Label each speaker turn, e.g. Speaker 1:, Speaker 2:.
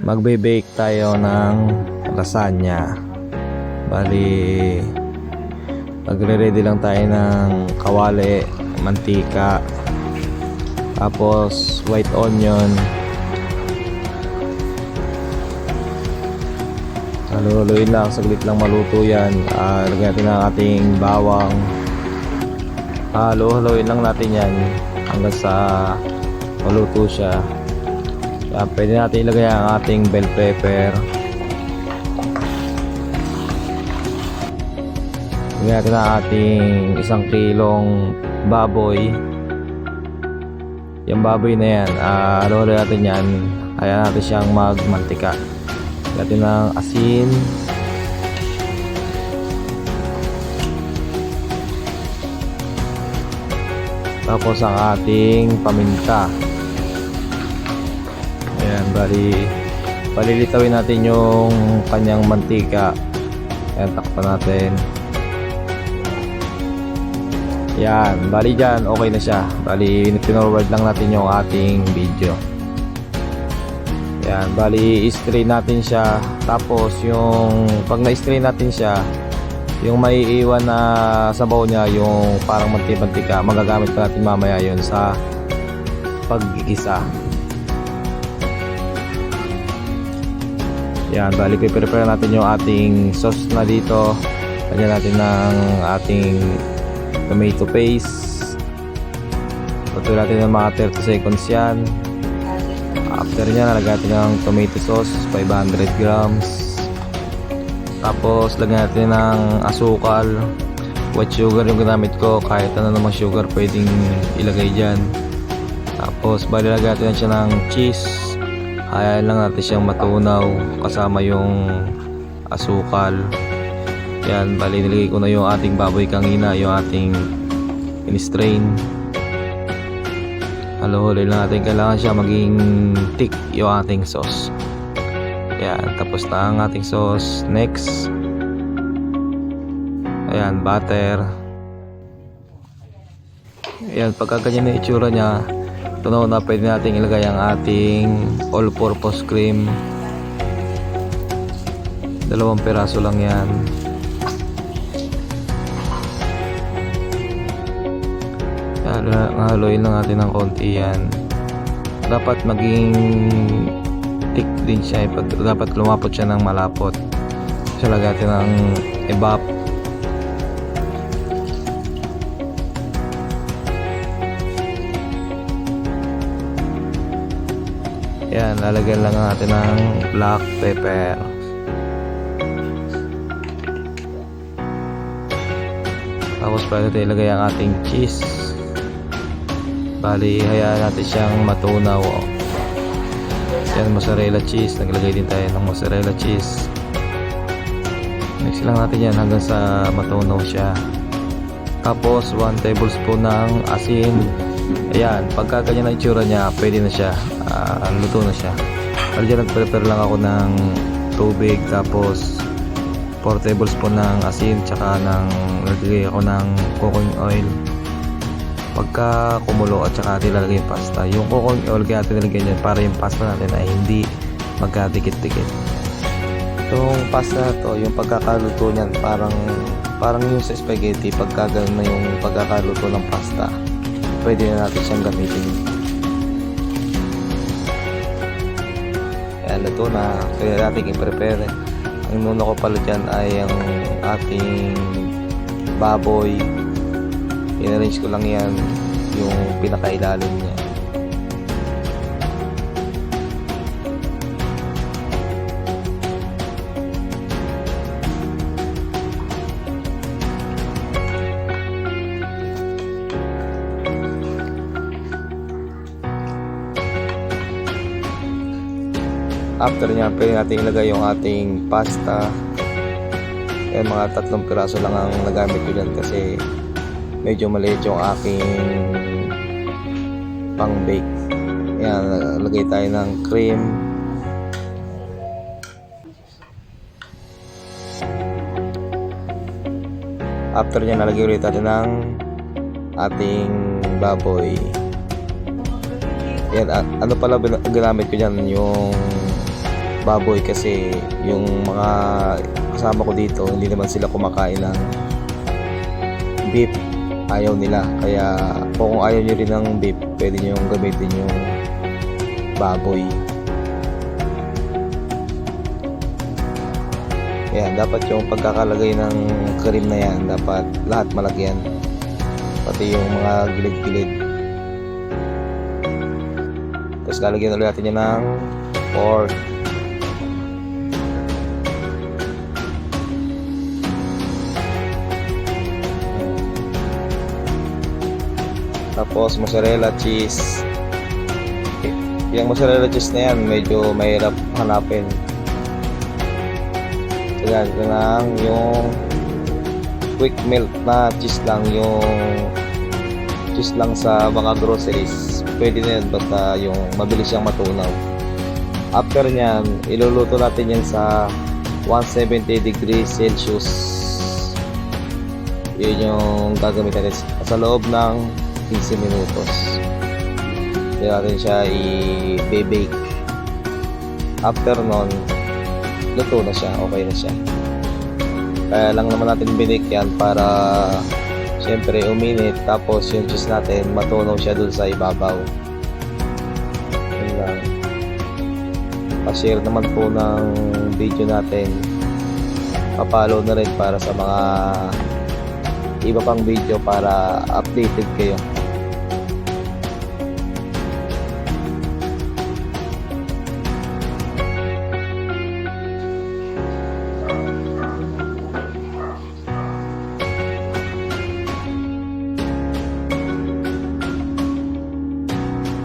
Speaker 1: Magbe-bake tayo ng lasagna. Bali, magre-ready lang tayo ng kawali, mantika, tapos white onion. Haluin lang, saglit lang maluto yan. Lagyan natin ang ating bawang. Haluin lang natin yan hanggang sa maluto siya. Pwede natin ilagay ang ating bell pepper. Lagyan natin ang ating 1 kilong baboy. Yung baboy na yan, haluin natin yan. Hayaan natin siyang magmantika. Lagyan natin ng asin. Tapos ang ating paminta. Ayan, palilitawin natin yung kanyang mantika. Ayan, takpan natin. Ayan, bali dyan, okay na siya. Bali, pinorward lang natin yung ating video. Ayan, bali, i-strain natin siya. Tapos, pag na-strain natin siya, yung may iwan na sabaw niya, yung parang mantika, magagamit pa natin mamaya yun sa pag-igisa. Yan, bali prepare natin yung ating sauce na dito. Lagyan natin ng ating tomato paste. Patuloy natin ng mga 30 seconds yan. After nya, nalagyan natin ng tomato sauce, 500 grams. Tapos lagyan natin ng asukal. White sugar yung ginamit ko, kahit ano namang sugar pwedeng ilagay dyan. Tapos bali lagyan natin siya ng cheese. Hayaan lang natin siyang matunaw kasama yung asukal. Yan, bali nilagay ko na yung ating baboy kanina, yung ating in-strain. Haluin lang natin, kailangan siya maging thick yung ating sauce. Yan, tapos na ang ating sauce. Next, ayan, butter. Ayan, pagka ganyan na itsura nya, tunaw na, pwede natin ilagay ang ating all-purpose cream. 2 piraso lang yan. Haluin lang natin ng konti yan. Dapat maging thick din siya. Dapat lumapot siya ng malapot. So lagyan natin ng evap. Yan, lalagyan lang natin ng black pepper. Tapos pwede natin ilagay ang ating cheese. Bali, hayaan natin siyang matunaw. Yan, mozzarella cheese. Naglagay din tayo ng mozzarella cheese. Mix lang natin yan hanggang sa matunaw siya. Tapos 1 tablespoon ng asin. Ayan, pagka ganyan ang itsura niya, pwede na siya. Luto na siya. Bali dyan, nag-prepare lang ako ng tubig. Tapos 4 tablespoon ng asin. Tsaka nagigay ako ng cooking oil. Pagka kumulo at saka natin lalagay yung pasta, yung cooking oil kaya natin nilagyan dyan para yung pasta natin ay hindi magkadikit-dikit. Itong pasta na to, yung pagkakaluto nyan, parang yung sa spaghetti, pagka ganun na yung pagkakaluto ng pasta, pwede na natin siyang gamitin. Ayan, luto na. Pwede natin i-prepare. Ang muna ko pala dyan ay ang ating baboy. In-arrange ko lang yan, yung pinakailalim niya. After niya, pwede natin ilagay yung ating pasta. Mga 3 piraso lang ang nagamit ko dyan kasi medyo maliit yung aking pang bake. Ayan, lagay tayo ng cream. After niya, nalagay ulit natin ng ating baboy. Yan, ano pala ginamit ko dyan, yung baboy kasi yung mga kasama ko dito hindi naman sila kumakain ng beef, ayaw nila. Kaya kung ayaw nyo rin ng beef, pwede nyo gamitin yung baboy. Yan, dapat yung pagkakalagay ng cream na yan, dapat lahat malagyan, pati yung mga gilid-gilid. Tapos lalagyan ulit natin yan ng pork. Tapos mozzarella cheese. Yung mozzarella cheese na yan medyo mahirap hanapin. Kaya ito lang yung quick melt na cheese lang, yung cheese lang sa mga groceries. Pwede na yun, basta yung mabilis siyang matunaw. After nyan, iluluto natin yan sa 170 degrees Celsius. Yun yung gagamitin natin sa loob ng 15 minutos. Hindi natin siya i-bake. After nun, luto na siya, okay na siya. Kaya lang naman natin binake yan para syempre uminit, tapos yung cheese natin matunaw siya dun sa ibabaw. Yun lang. Pa-share naman po ng video natin, pa-follow na rin para sa mga iba pang video para updated kayo.